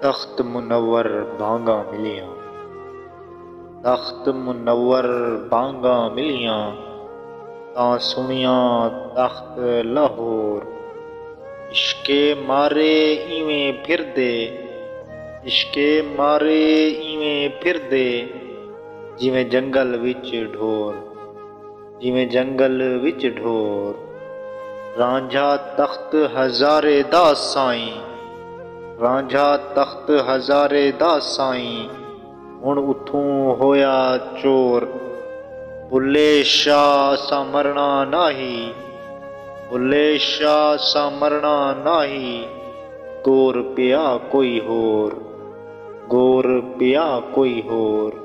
तख्त मुनव्वर बांगा मिलियां, तख्त मुनव्वर बांगा मिलियां, तां सुनियां तख्त लाहौर। इश्के मारे इवें फिरदे, इश्के मारे इवें फिरदे, जिवें जंगल विच ढोर, जिवें जंगल विच ढोर। रांझा तख्त हज़ारे दा साईं, रांझा तख्त हज़ारे दा साईं, हुण उथों होया चोर। बुल्ले शाह सा मरना नाही, बुल्ले शाह सा मरना नाही, गोर पिया कोई होर, गोर पिया कोई होर।